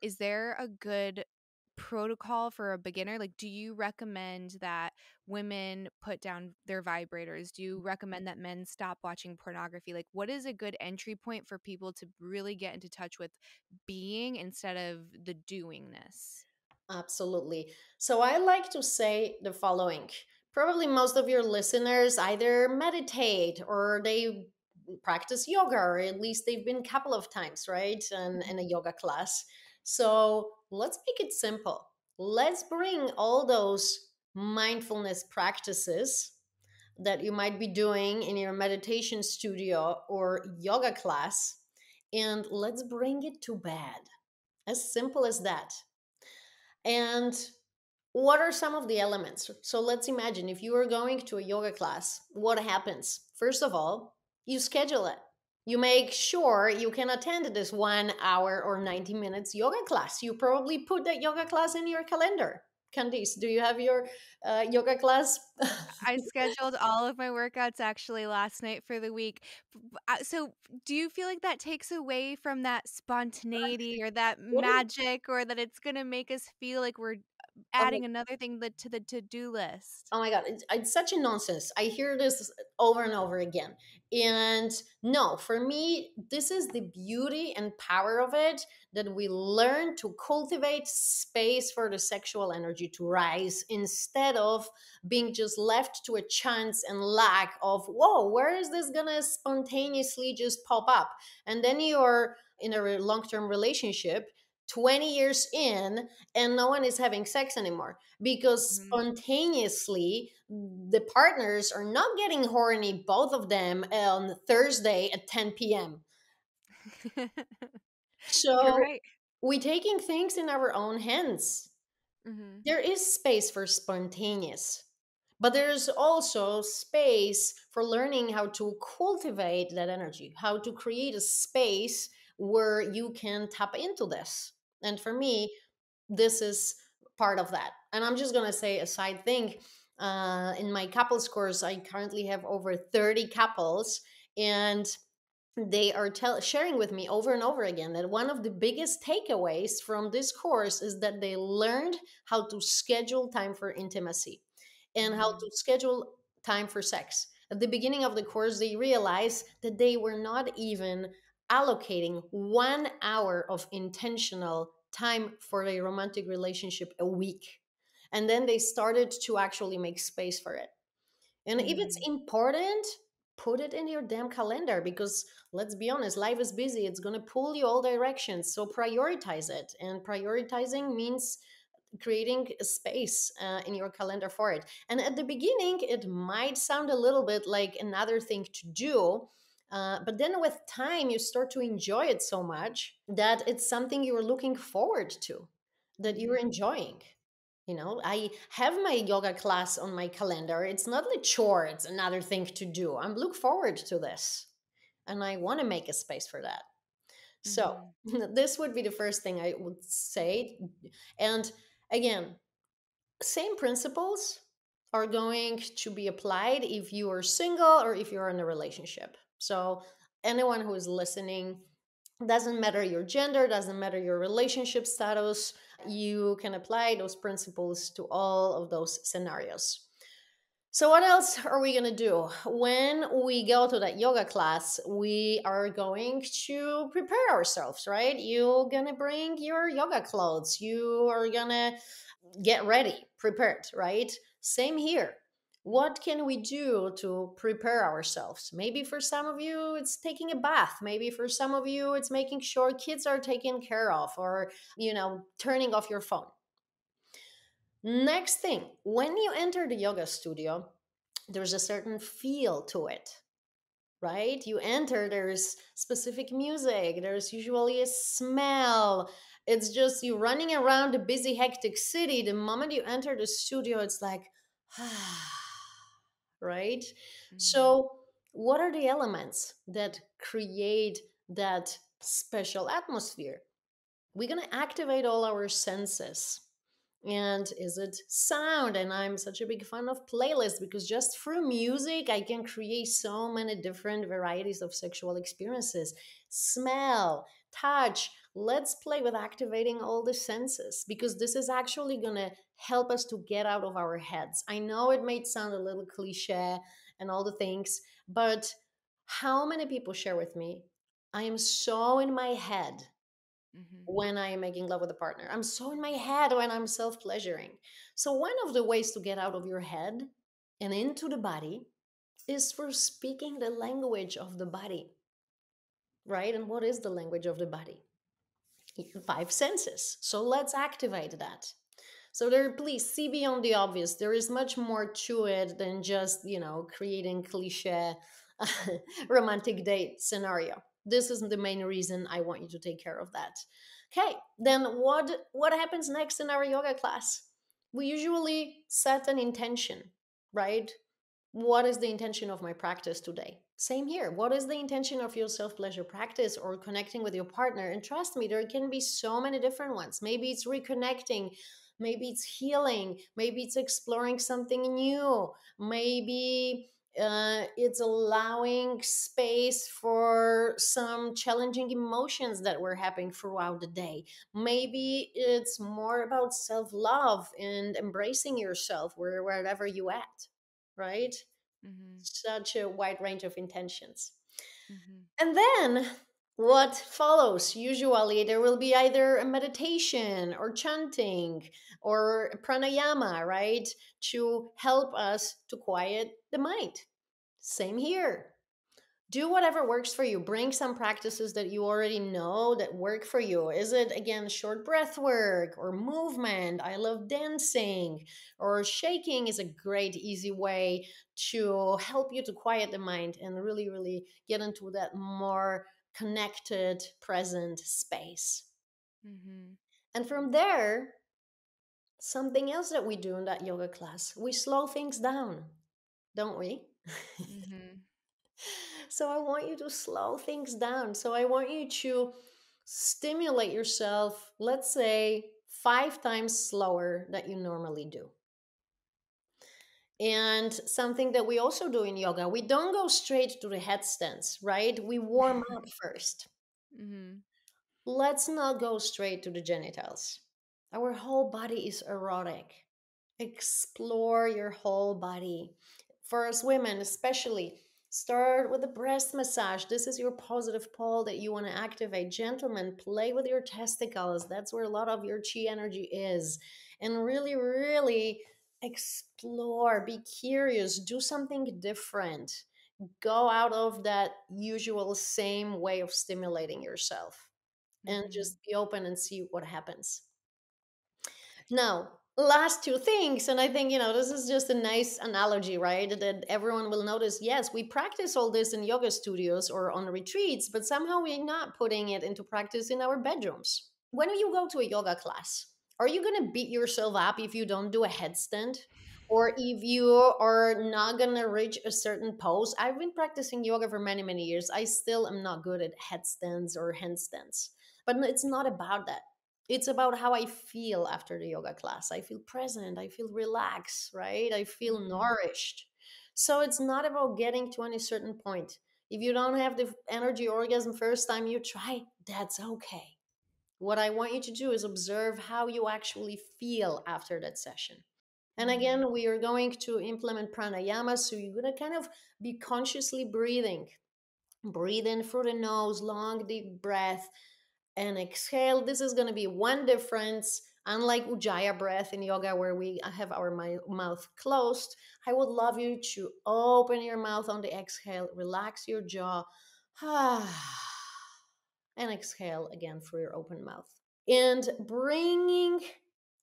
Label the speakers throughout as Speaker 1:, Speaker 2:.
Speaker 1: is there a good protocol for a beginner? Like, do you recommend that women put down their vibrators? Do you recommend that men stop watching pornography? Like, what is a good entry point for people to really get into touch with being instead of the doingness?
Speaker 2: Absolutely. So I like to say the following. Probably most of your listeners either meditate or they practice yoga, or at least they've been a couple of times, right? And in a yoga class. So let's make it simple. Let's bring all those mindfulness practices that you might be doing in your meditation studio or yoga class, and let's bring it to bed. As simple as that. And what are some of the elements? So let's imagine if you are going to a yoga class, what happens? First of all, you schedule it. You make sure you can attend this 1 hour or 90 minutes yoga class. You probably put that yoga class in your calendar. Candice, do you have your yoga class?
Speaker 1: I scheduled all of my workouts actually last night for the week. So, do you feel like that takes away from that spontaneity or that
Speaker 2: Wouldn't-
Speaker 1: magic, or that it's gonna make us feel like we're
Speaker 2: oh
Speaker 1: adding another thing to the to-do list?
Speaker 2: Oh my God, it's such a nonsense. I hear this over and over again. And no, for me, this is the beauty and power of it, that we learn to cultivate space for the sexual energy to rise instead of being just left to a chance and lack of, whoa, where is this gonna spontaneously just pop up? And then you're in a long term relationship 20 years in and no one is having sex anymore because
Speaker 1: Mhm.
Speaker 2: spontaneously the partners are not getting horny, both of them, on Thursday at 10 p.m.
Speaker 1: You're
Speaker 2: So
Speaker 1: right.
Speaker 2: we're taking things in our own hands.
Speaker 1: Mhm.
Speaker 2: There is space for spontaneous, but there's also space for learning how to cultivate that energy, how to create a space where you can tap into this. And for me, this is part of that. And I'm just going to say a side thing. In my couples course, I currently have over 30 couples, and they are sharing with me over and over again that one of the biggest takeaways from this course is that they learned how to schedule time for intimacy and how
Speaker 1: Mhm.
Speaker 2: to schedule time for sex. At the beginning of the course, they realized that they were not even allocating 1 hour of intentional time for a romantic relationship a week. And then they started to actually make space for it. And if it's
Speaker 1: Mhm.
Speaker 2: important, put it in your damn calendar, because let's be honest, life is busy. It's going to pull you all directions. So prioritize it. And prioritizing means creating a space in your calendar for it. And at the beginning, it might sound a little bit like another thing to do. But then with time, you start to enjoy it so much that it's something you're looking forward to, that you're
Speaker 1: Mhm.
Speaker 2: enjoying. I have my yoga class on my calendar. It's not a chore, it's another thing to do. I'm look forward to this. And I want to make a space for that. So
Speaker 1: Mhm.
Speaker 2: this would be the first thing I would say. And again, same principles are going to be applied if you are single or if you're in a relationship. So anyone who is listening, doesn't matter your gender, doesn't matter your relationship status, you can apply those principles to all of those scenarios. So, what else are we going to do? When we go to that yoga class, we are going to prepare ourselves, right? You're going to bring your yoga clothes. You are going to get ready, prepared, right? Same here. What can we do to prepare ourselves? Maybe for some of you, it's taking a bath. Maybe for some of you, it's making sure kids are taken care of, or, turning off your phone. Next thing, when you enter the yoga studio, there's a certain feel to it, right? You enter, there's specific music, there's usually a smell. It's just you running around a busy, hectic city. The moment you enter the studio, it's like, right?
Speaker 1: Mhm.
Speaker 2: So, what are the elements that create that special atmosphere? We're going to activate all our senses. And is it sound? And I'm such a big fan of playlists, because just through music I can create so many different varieties of sexual experiences. Smell, touch, Let's play with activating all the senses, because this is actually going to help us to get out of our heads. I know it may sound a little cliche and all the things, but how many people share with me, I am so in my head
Speaker 1: Mhm.
Speaker 2: when I am making love with a partner. I'm so in my head when I'm self pleasuring. So, one of the ways to get out of your head and into the body is for speaking the language of the body, right? And what is the language of the body? Five senses. So, let's activate that. So there, please see beyond the obvious. There is much more to it than just, creating cliche romantic date scenario. This isn't the main reason I want you to take care of that. Okay, then what happens next in our yoga class? We usually set an intention, right? What is the intention of my practice today? Same here. What is the intention of your self pleasure practice or connecting with your partner? And trust me, there can be so many different ones. Maybe it's reconnecting, maybe it's healing, maybe it's exploring something new, maybe it's allowing space for some challenging emotions that were happening throughout the day. Maybe it's more about self love and embracing yourself wherever you at, right?
Speaker 1: Mhm.
Speaker 2: Such a wide range of intentions.
Speaker 1: Mhm.
Speaker 2: And then what follows? Usually there will be either a meditation or chanting or pranayama, right? To help us to quiet the mind. Same here. Do whatever works for you. Bring some practices that you already know that work for you. Is it, again, short breath work or movement? I love dancing, or shaking is a great easy way to help you to quiet the mind and really, really get into that more connected, present space.
Speaker 1: Mhm.
Speaker 2: And from there, something else that we do in that yoga class, we slow things down, don't we?
Speaker 1: Mhm.
Speaker 2: So I want you to slow things down. So I want you to stimulate yourself, let's say 5 times slower than you normally do. And something that we also do in yoga, we don't go straight to the headstands, right? We warm up first.
Speaker 1: Mhm.
Speaker 2: Let's not go straight to the genitals. Our whole body is erotic. Explore your whole body. For us women, especially, start with a breast massage. This is your positive pole that you want to activate. Gentlemen, play with your testicles. That's where a lot of your chi energy is. And really, really explore, be curious, do something different. Go out of that usual same way of stimulating yourself and
Speaker 1: Mhm.
Speaker 2: just be open and see what happens. Now, last two things, and I think, this is just a nice analogy, right? That everyone will notice. Yes, we practice all this in yoga studios or on retreats, but somehow we're not putting it into practice in our bedrooms. When you go to a yoga class, are you going to beat yourself up if you don't do a headstand? Or if you are not going to reach a certain pose? I've been practicing yoga for many, many years. I still am not good at headstands or handstands. But it's not about that. It's about how I feel after the yoga class. I feel present, I feel relaxed, right? I feel
Speaker 1: Mhm.
Speaker 2: nourished. So it's not about getting to any certain point. If you don't have the energy orgasm first time you try, that's okay. What I want you to do is observe how you actually feel after that session. And
Speaker 1: Mhm.
Speaker 2: again, we are going to implement pranayama. So you're going to kind of be consciously breathing. Breathe in through the nose, long, deep breath, and exhale. This is going to be one difference. Unlike Ujjayi breath in yoga, where we have our mouth closed, I would love you to open your mouth on the exhale, relax your jaw, and exhale again through your open mouth. And bringing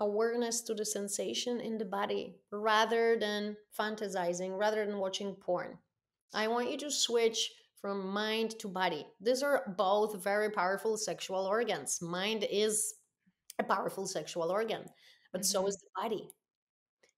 Speaker 2: awareness to the sensation in the body rather than fantasizing, rather than watching porn. I want you to switch from mind to body. These are both very powerful sexual organs. Mind is a powerful sexual organ, but so is
Speaker 1: Mhm.
Speaker 2: the body.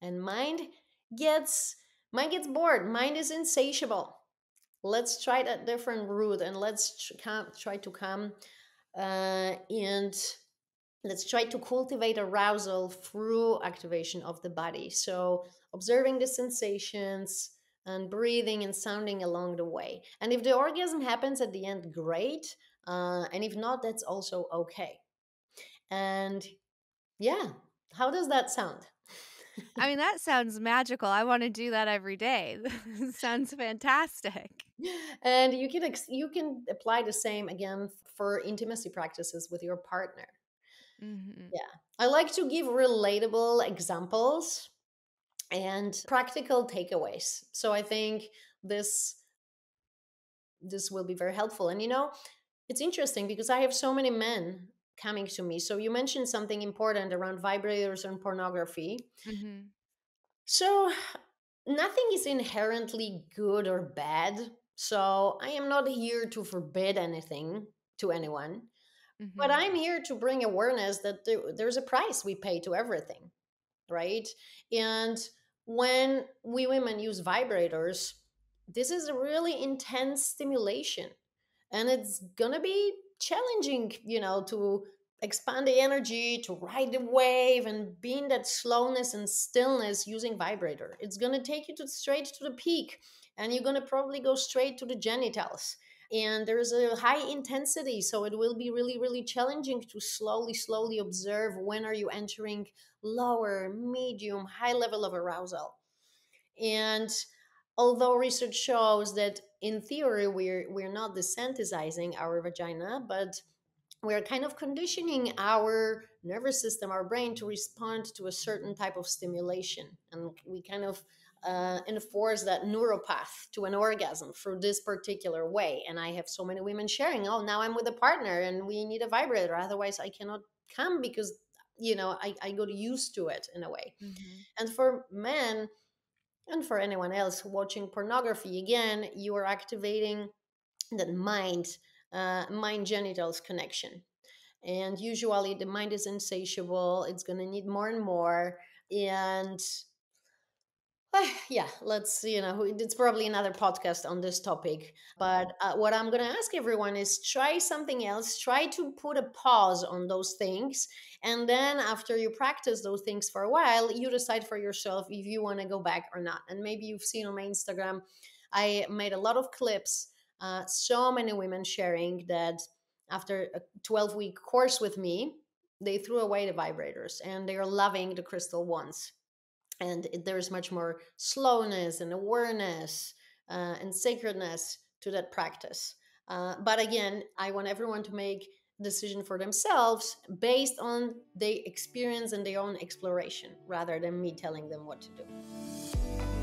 Speaker 2: And gets mind gets bored. Mind is insatiable. Let's try that different route, and let's try to come and let's try to cultivate arousal through activation of the body. So, observing the sensations and breathing and sounding along the way. And if the orgasm happens at the end, great. And if not, that's also okay. And yeah, how does that sound?
Speaker 1: I mean, that sounds magical. I wanna do that every day. Sounds fantastic.
Speaker 2: And you can apply the same again for intimacy practices with your partner.
Speaker 1: Mhm.
Speaker 2: Yeah, I like to give relatable examples and practical takeaways. So I think this this will be very helpful. And it's interesting because I have so many men coming to me. So you mentioned something important around vibrators and pornography.
Speaker 1: Mhm.
Speaker 2: So nothing is inherently good or bad. So I am not here to forbid anything to anyone, but
Speaker 1: Mhm.
Speaker 2: I'm here to bring awareness that there's a price we pay to everything, right? And when we women use vibrators, this is a really intense stimulation, and it's gonna be challenging, to expand the energy, to ride the wave and be in that slowness and stillness using vibrator. It's gonna take you to straight to the peak, and you're gonna probably go straight to the genitals. And there's a high intensity, so it will be really, really challenging to slowly observe when are you entering lower, medium, high level of arousal. And although research shows that in theory we're not desensitizing our vagina, but we're kind of conditioning our nervous system, our brain, to respond to a certain type of stimulation, and we kind of enforce that neuropath to an orgasm through this particular way. And I have so many women sharing, oh, now I'm with a partner and we need a vibrator, otherwise I cannot come, because I got used to it in a way.
Speaker 1: Mhm.
Speaker 2: And for men, and for anyone else watching pornography, again, you are activating that mind genitals connection. And usually the mind is insatiable, it's going to need more and more. And yeah, let's, it's probably another podcast on this topic. But what I'm going to ask everyone is try something else. Try to put a pause on those things. And then after you practice those things for a while, you decide for yourself if you want to go back or not. And maybe you've seen on my Instagram, I made a lot of clips, so many women sharing that after a 12-week course with me, they threw away the vibrators and they are loving the crystal ones. And there's much more slowness and awareness and sacredness to that practice. But again, I want everyone to make a decision for themselves based on their experience and their own exploration rather than me telling them what to do.